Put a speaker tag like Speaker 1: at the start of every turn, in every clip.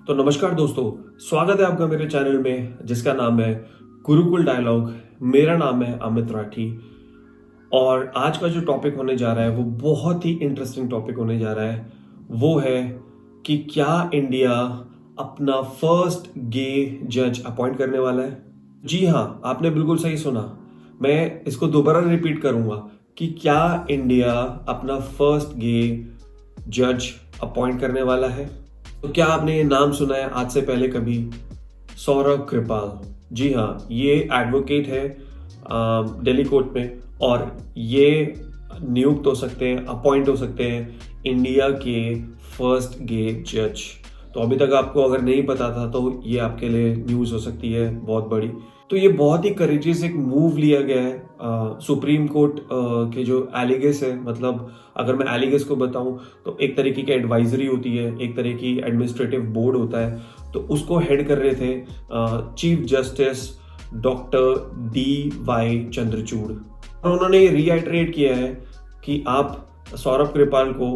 Speaker 1: तो नमस्कार दोस्तों, स्वागत है आपका मेरे चैनल में जिसका नाम है गुरुकुल डायलॉग। मेरा नाम है अमित राठी और आज का जो टॉपिक होने जा रहा है वो बहुत ही इंटरेस्टिंग टॉपिक होने जा रहा है। वो है कि क्या इंडिया अपना फर्स्ट गे जज अपॉइंट करने वाला है। जी हाँ, आपने बिल्कुल सही सुना। मैं इसको दोबारा रिपीट करूंगा कि क्या इंडिया अपना फर्स्ट गे जज अपॉइंट करने वाला है। तो क्या आपने ये नाम सुना है आज से पहले कभी? सौरभ कृपाल। जी हाँ, ये एडवोकेट है दिल्ली कोर्ट में और ये नियुक्त हो सकते हैं, अपॉइंट हो सकते हैं इंडिया के फर्स्ट गे जज। तो अभी तक आपको अगर नहीं पता था तो ये आपके लिए न्यूज़ हो सकती है बहुत बड़ी। तो ये बहुत ही करेजियस एक मूव लिया गया है सुप्रीम कोर्ट के जो एलिगेस है, मतलब अगर मैं एलिगेस को बताऊं तो एक तरीके की एडवाइजरी होती है, एक तरह की एडमिनिस्ट्रेटिव बोर्ड होता है। तो उसको हेड कर रहे थे chief justice doctor DY Chandrachud और उन्होंने ये रीआइटरेट किया है कि आप सौरभ कृपाल को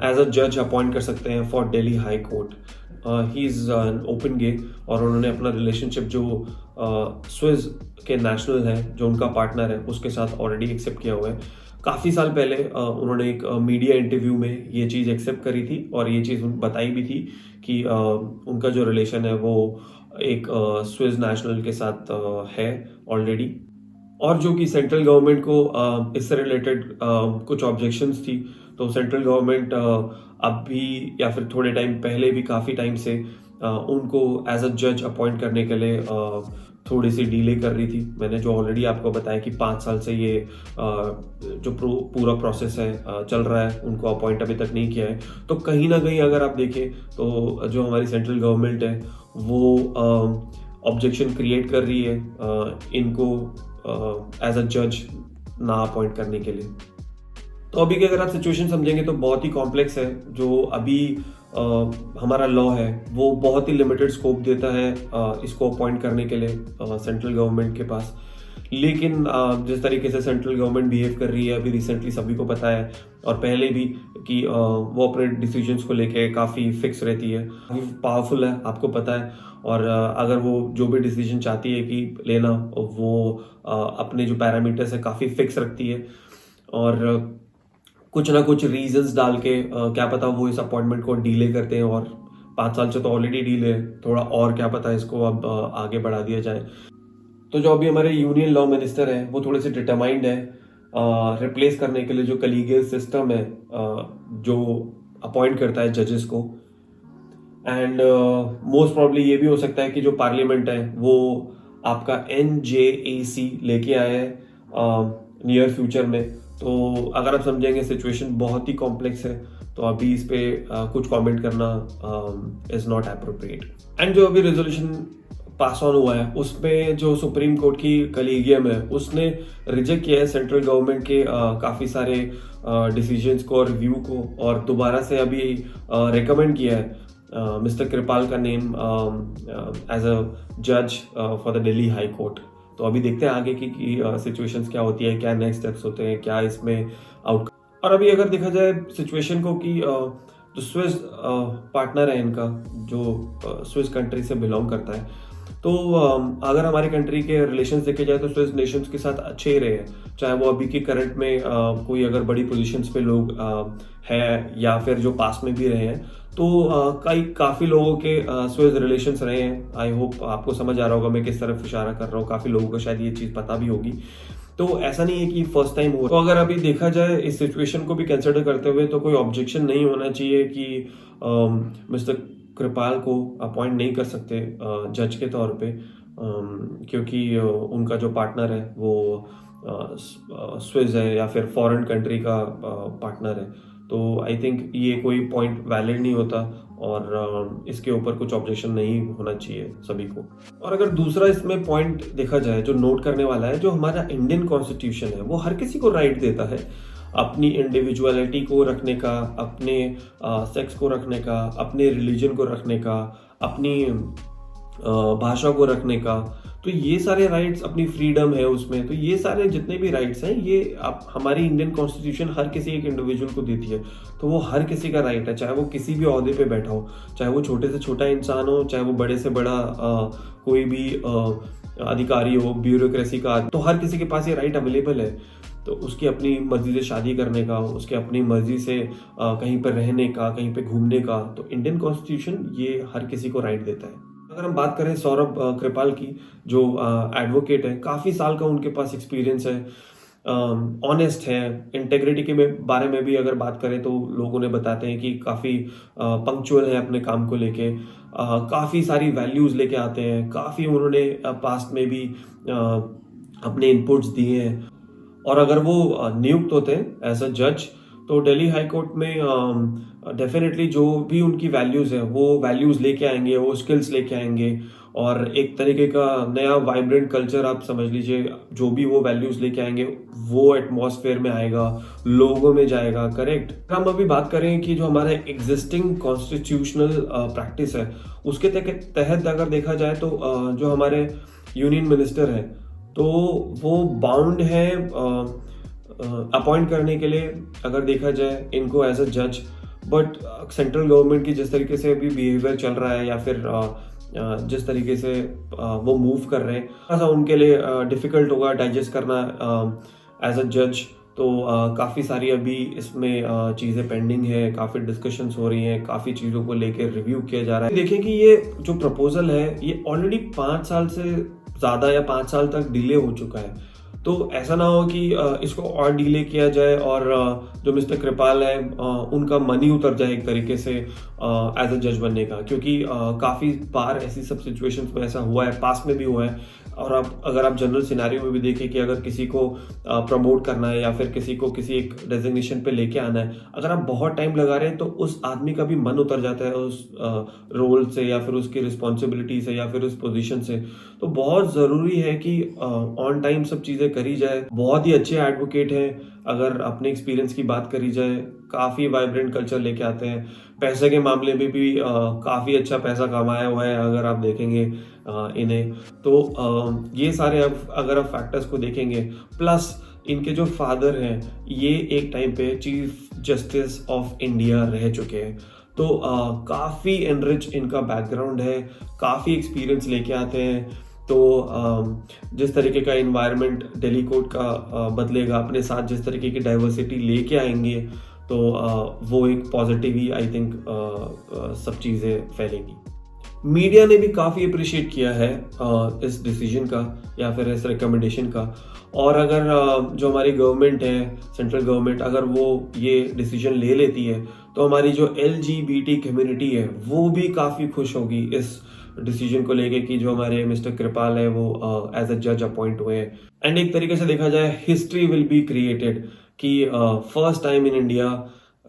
Speaker 1: एज अ जज अपॉइंट कर सकते हैं for Delhi high court. He is an open gay और उन्होंने अपना रिलेशनशिप जो स्विस के नेशनल है, जो उनका पार्टनर है, उसके साथ ऑलरेडी एक्सेप्ट किया हुआ है। काफ़ी साल पहले उन्होंने एक मीडिया इंटरव्यू में ये चीज़ एक्सेप्ट करी थी और ये चीज़ बताई भी थी कि उनका जो रिलेशन है वो एक स्विस नेशनल के साथ है ऑलरेडी। और जो कि सेंट्रल गवर्नमेंट को इससे रिलेटेड कुछ ऑब्जेक्शंस थी, तो सेंट्रल गवर्नमेंट अभी या फिर थोड़े टाइम पहले भी काफ़ी टाइम से उनको एज अ जज अपॉइंट करने के लिए थोड़ी सी डिले कर रही थी। मैंने जो ऑलरेडी आपको बताया कि 5 साल से ये जो पूरा प्रोसेस है चल रहा है, उनको अपॉइंट अभी तक नहीं किया है। तो कहीं ना कहीं अगर आप देखें तो जो हमारी सेंट्रल गवर्नमेंट है वो ऑब्जेक्शन क्रिएट कर रही है इनको एज अ जज ना अपॉइंट करने के लिए। तो अभी की अगर आप सिचुएशन समझेंगे तो बहुत ही कॉम्प्लेक्स है। जो अभी हमारा लॉ है वो बहुत ही लिमिटेड स्कोप देता है इसको अपॉइंट करने के लिए सेंट्रल गवर्नमेंट के पास। लेकिन जिस तरीके से सेंट्रल गवर्नमेंट बिहेव कर रही है अभी रिसेंटली सभी को पता है और पहले भी कि वो अपने डिसीजंस को लेके काफ़ी फिक्स रहती है, काफ़ी पावरफुल है, आपको पता है। और अगर वो जो भी डिसीजन चाहती है कि लेना, वो अपने जो पैरामीटर्स है काफ़ी फिक्स रखती है और कुछ ना कुछ रीजंस डाल के क्या पता वो इस अपॉइंटमेंट को डीले करते हैं। और 5 साल से तो ऑलरेडी डीले है, थोड़ा और क्या पता इसको अब आगे बढ़ा दिया जाए। तो जो अभी हमारे यूनियन लॉ मिनिस्टर है वो थोड़े से डिटरमाइंड है रिप्लेस करने के लिए जो कलीगियल सिस्टम है जो अपॉइंट करता है जजेस को। एंड मोस्ट प्रॉब्ली ये भी हो सकता है कि जो पार्लियामेंट है वो आपका NJAC लेके आया है नियर फ्यूचर में। तो अगर आप समझेंगे सिचुएशन बहुत ही कॉम्प्लेक्स है, तो अभी इस पे कुछ कमेंट करना इज नॉट एप्रोप्रिएट। एंड जो अभी रेजोल्यूशन पास ऑन हुआ है उसमें जो सुप्रीम कोर्ट की कलीगियम है उसने रिजेक्ट किया है सेंट्रल गवर्नमेंट के काफ़ी सारे डिसीजंस को और रिव्यू को, और दोबारा से अभी रिकमेंड किया है मिस्टर कृपाल का नेम एज अ जज for the Delhi high court. तो अभी देखते हैं आगे की सिचुएशंस क्या होती है, क्या नेक्स्ट स्टेप्स होते हैं, क्या इसमें आउटकम। और अभी अगर देखा जाए सिचुएशन को कि जो स्विस पार्टनर है इनका, जो स्विस कंट्री से बिलोंग करता है, तो अगर हमारी कंट्री के रिलेशंस देखे जाए तो स्विस नेशंस के साथ अच्छे ही रहे हैं, चाहे वो अभी की करंट में कोई अगर बड़ी पोजीशंस पे लोग हैं या फिर जो पास में भी रहे हैं। तो काफ़ी लोगों के स्विस रिलेशंस रहे हैं। आई होप आपको समझ आ रहा होगा मैं किस तरफ इशारा कर रहा हूँ, काफ़ी लोगों को शायद ये चीज़ पता भी होगी। तो ऐसा नहीं है कि फर्स्ट टाइम हो। तो अगर अभी देखा जाए इस सिचुएशन को भी कंसिडर करते हुए तो कोई ऑब्जेक्शन नहीं होना चाहिए कि मिस्टर कृपाल को अपॉइंट नहीं कर सकते जज के तौर पे, क्योंकि उनका जो पार्टनर है वो स्विस है या फिर फॉरेन कंट्री का पार्टनर है। तो आई थिंक ये कोई पॉइंट वैलिड नहीं होता और इसके ऊपर कुछ ऑब्जेक्शन नहीं होना चाहिए सभी को। और अगर दूसरा इसमें पॉइंट देखा जाए जो नोट करने वाला है, जो हमारा इंडियन कॉन्स्टिट्यूशन है वो हर किसी को राइट देता है अपनी इंडिविजुअलिटी को रखने का, अपने सेक्स को रखने का, अपने रिलीजन को रखने का, अपनी भाषा को रखने का, तो ये सारे राइट्स, अपनी फ्रीडम है उसमें, तो ये सारे जितने भी राइट्स हैं ये आप हमारी इंडियन कॉन्स्टिट्यूशन हर किसी एक इंडिविजुअल को देती है। तो वो हर किसी का राइट है, चाहे वो किसी भी ओहदे पे बैठा हो, चाहे वो छोटे से छोटा इंसान हो, चाहे वो बड़े से बड़ा कोई भी अधिकारी हो, ब्यूरोक्रेसी का, तो हर किसी के पास ये राइट अवेलेबल है। तो उसकी अपनी मर्जी से शादी करने का, उसके अपनी मर्जी से कहीं पर रहने का, कहीं पे घूमने का, तो इंडियन कॉन्स्टिट्यूशन ये हर किसी को राइट देता है। अगर हम बात करें सौरभ कृपाल की, जो एडवोकेट है, काफ़ी साल का उनके पास एक्सपीरियंस है, ऑनेस्ट है, इंटेग्रिटी के बारे में भी अगर बात करें तो लोगों ने बताते हैं कि काफ़ी पंक्चुअल है अपने काम को लेके, काफ़ी सारी वैल्यूज़ लेके आते हैं, काफ़ी उन्होंने पास्ट में भी अपने इनपुट्स दिए हैं। और अगर वो नियुक्त होते हैं एज अ जज, तो दिल्ली हाई कोर्ट में डेफिनेटली जो भी उनकी वैल्यूज़ है वो वैल्यूज़ लेके आएंगे, वो स्किल्स लेके आएंगे, और एक तरीके का नया वाइब्रेंट कल्चर आप समझ लीजिए। जो भी वो वैल्यूज़ लेके आएंगे वो एटमॉस्फेयर में आएगा, लोगों में जाएगा। करेक्ट। हम अभी बात करें कि जो हमारा एग्जिस्टिंग कॉन्स्टिट्यूशनल प्रैक्टिस है उसके तहत अगर देखा जाए तो जो हमारे यूनियन मिनिस्टर हैं तो वो बाउंड है अपॉइंट करने के लिए, अगर देखा जाए इनको एज अ जज। बट सेंट्रल गवर्नमेंट की जिस तरीके से अभी बिहेवियर चल रहा है, या फिर जिस तरीके से वो मूव कर रहे हैं, ऐसा उनके लिए डिफ़िकल्ट होगा डाइजेस्ट करना एज अ जज। तो काफ़ी सारी अभी इसमें चीज़ें पेंडिंग है, काफ़ी डिस्कशंस हो रही हैं, काफ़ी चीज़ों को लेकर रिव्यू किया जा रहा है। देखें कि ये जो प्रपोजल है ये ऑलरेडी 5 साल से ज़्यादा या 5 साल तक डिले हो चुका है। तो ऐसा ना हो कि इसको और डिले किया जाए और जो मिस्टर कृपाल है उनका मन ही उतर जाए एक तरीके से एज अ जज बनने का, क्योंकि काफ़ी बार ऐसी सब सिचुएशंस में ऐसा हुआ है, पास्ट में भी हुआ है। और अब अगर आप जनरल सिनेरियो में भी देखें कि अगर किसी को प्रमोट करना है या फिर किसी को किसी एक डेजिग्नेशन पे लेके आना है, अगर आप बहुत टाइम लगा रहे हैं तो उस आदमी का भी मन उतर जाता है उस रोल से, या फिर उसकी रिस्पॉन्सिबिलिटी से, या फिर उस पोजीशन से। तो बहुत ज़रूरी है कि ऑन टाइम सब चीज़ें करी जाए। बहुत ही अच्छे एडवोकेट हैं, अगर अपने एक्सपीरियंस की बात करी जाए, काफ़ी वाइब्रेंट कल्चर लेके आते हैं। पैसे के मामले में भी काफ़ी अच्छा पैसा कमाया हुआ है अगर आप देखेंगे इन्हें। तो ये सारे अगर आप फैक्टर्स को देखेंगे, प्लस इनके जो फादर हैं ये एक टाइम पे चीफ जस्टिस ऑफ इंडिया रह चुके हैं। तो काफ़ी एनरिच इनका बैकग्राउंड है, काफ़ी एक्सपीरियंस लेके आते हैं। तो जिस तरीके का इन्वायरमेंट दिल्ली कोर्ट का बदलेगा, अपने साथ जिस तरीके की डाइवर्सिटी लेके आएंगे, तो वो एक पॉजिटिव ही आई थिंक सब चीज़ें फैलेंगी। मीडिया ने भी काफ़ी अप्रिशिएट किया है इस डिसीजन का या फिर इस रिकमेंडेशन का। और अगर जो हमारी गवर्नमेंट है, सेंट्रल गवर्नमेंट, अगर वो ये डिसीजन ले लेती है तो हमारी जो LGBT कम्युनिटी है वो भी काफ़ी खुश होगी इस डिसीजन को लेके कि जो हमारे मिस्टर कृपाल है वो एज अ जज अपॉइंट हुए हैं। एंड एक तरीके से देखा जाए हिस्ट्री विल बी क्रिएटेड कि फर्स्ट टाइम इन इंडिया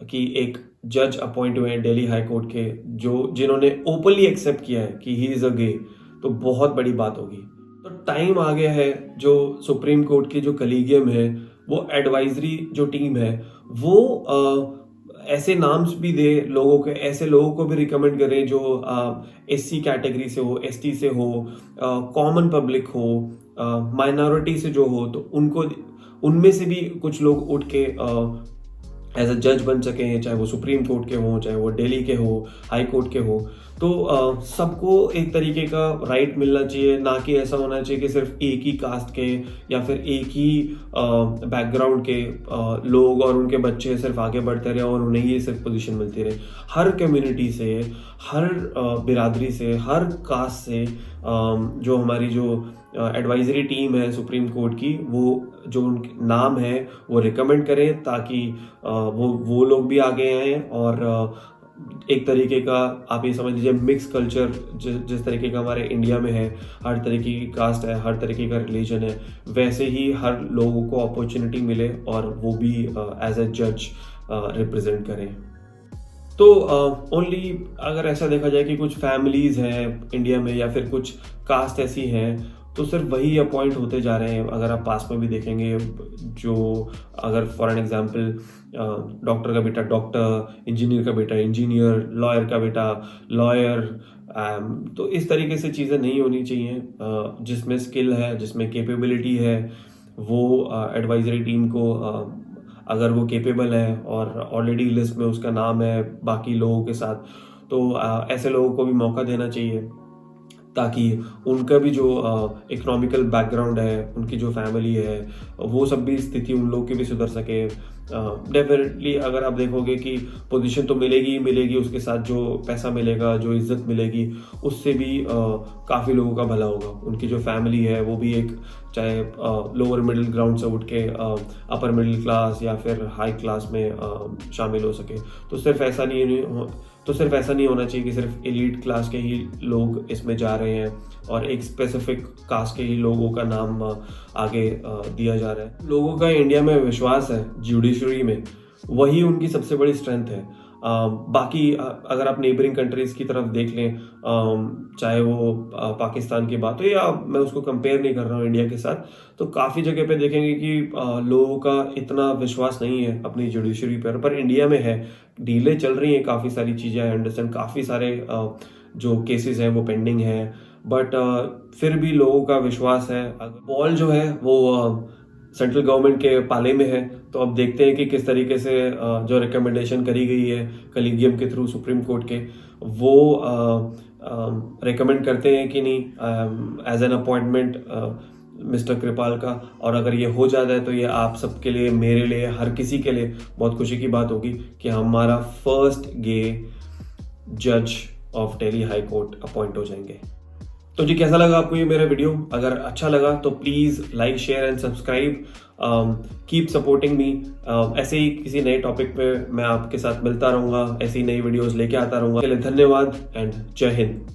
Speaker 1: कि एक जज अपॉइंट हुए हैं दिल्ली हाई कोर्ट के, जो जिन्होंने ओपनली एक्सेप्ट किया है कि ही इज़ अ गे। तो बहुत बड़ी बात होगी। तो टाइम आ गया है जो सुप्रीम कोर्ट की जो कलीगियम है, वो एडवाइजरी जो टीम है, वो ऐसे नाम्स भी दे लोगों के, ऐसे लोगों को भी रिकमेंड करें जो SC कैटेगरी से हो, ST से हो, कॉमन पब्लिक हो, माइनॉरिटी से जो हो, तो उनको उनमें से भी कुछ लोग उठ के एज अ जज बन सके हैं, चाहे वो सुप्रीम कोर्ट के हों, चाहे वो दिल्ली के हो, हाई कोर्ट के हो। तो सबको एक तरीके का राइट मिलना चाहिए, ना कि ऐसा होना चाहिए कि सिर्फ एक ही कास्ट के या फिर एक ही बैकग्राउंड के लोग और उनके बच्चे सिर्फ आगे बढ़ते रहे और उन्हें ही सिर्फ पोजीशन मिलती रहे। हर कम्युनिटी से, हर बिरादरी से, हर कास्ट से जो हमारी जो एडवाइजरी टीम है सुप्रीम कोर्ट की, वो जो उनके नाम है वो रिकमेंड करें, ताकि वो लोग भी आगे आएँ। और एक तरीके का आप ये समझ लीजिए मिक्स कल्चर जिस तरीके का हमारे इंडिया में है, हर तरीके की कास्ट है, हर तरीके का रिलीजन है, वैसे ही हर लोगों को अपॉर्चुनिटी मिले और वो भी एज अ जज रिप्रेजेंट करें। तो ओनली अगर ऐसा देखा जाए कि कुछ फैमिलीज़ हैं इंडिया में या फिर कुछ कास्ट ऐसी हैं तो सिर्फ वही अपॉइंट होते जा रहे हैं। अगर आप पास में भी देखेंगे, जो अगर फॉर एन एग्जांपल डॉक्टर का बेटा डॉक्टर, इंजीनियर का बेटा इंजीनियर, लॉयर का बेटा लॉयर, तो इस तरीके से चीज़ें नहीं होनी चाहिए। जिसमें स्किल है, जिसमें कैपेबिलिटी है, वो एडवाइजरी टीम को अगर वो कैपेबल है और ऑलरेडी लिस्ट में उसका नाम है बाकी लोगों के साथ, तो ऐसे लोगों को भी मौका देना चाहिए, ताकि उनका भी जो इकोनॉमिकल बैकग्राउंड है, उनकी जो फैमिली है, वो सब भी स्थिति उन लोगों की भी सुधर सके। डेफिनेटली अगर आप देखोगे कि पोजीशन तो मिलेगी ही मिलेगी, उसके साथ जो पैसा मिलेगा, जो इज्जत मिलेगी, उससे भी काफ़ी लोगों का भला होगा। उनकी जो फैमिली है वो भी एक, चाहे लोअर मिडिल ग्राउंड से उठ के अपर मिडिल क्लास या फिर हाई क्लास में शामिल हो सके। तो सिर्फ ऐसा नहीं होना चाहिए कि सिर्फ एलीट क्लास के ही लोग इसमें जा रहे हैं और एक स्पेसिफिक कास्ट के ही लोगों का नाम आगे दिया जा रहा है। लोगों का इंडिया में विश्वास है जुडिशरी में, वही उनकी सबसे बड़ी स्ट्रेंथ है। बाकी अगर आप नेबरिंग कंट्रीज की तरफ देख लें, चाहे वो पाकिस्तान की बात हो, या मैं उसको कंपेयर नहीं कर रहा हूँ इंडिया के साथ, तो काफ़ी जगह पे देखेंगे कि लोगों का इतना विश्वास नहीं है अपनी जुडिशरी पर इंडिया में है। डीले चल रही हैं काफ़ी सारी चीज़ें, आई अंडरस्टैंड, काफ़ी सारे जो केसेस हैं वो पेंडिंग है, बट फिर भी लोगों का विश्वास है। बॉल जो है वो सेंट्रल गवर्नमेंट के पाले में है, तो अब देखते हैं कि किस तरीके से जो रिकमेंडेशन करी गई है कलीगियम के थ्रू सुप्रीम कोर्ट के, वो रिकमेंड करते हैं कि नहीं एज एन अपॉइंटमेंट मिस्टर कृपाल का। और अगर ये हो जाता है तो ये आप सबके लिए, मेरे लिए, हर किसी के लिए बहुत खुशी की बात होगी कि हमारा फर्स्ट गे जज of Delhi high court appoint हो जाएंगे। तो जी, कैसा लगा आपको ये मेरा वीडियो? अगर अच्छा लगा तो please like, share and subscribe. Keep supporting me. ऐसे ही किसी नए टॉपिक पे मैं आपके साथ मिलता रहूँगा, ऐसी नई वीडियोस लेके आता रहूँगा। धन्यवाद एंड जय हिंद।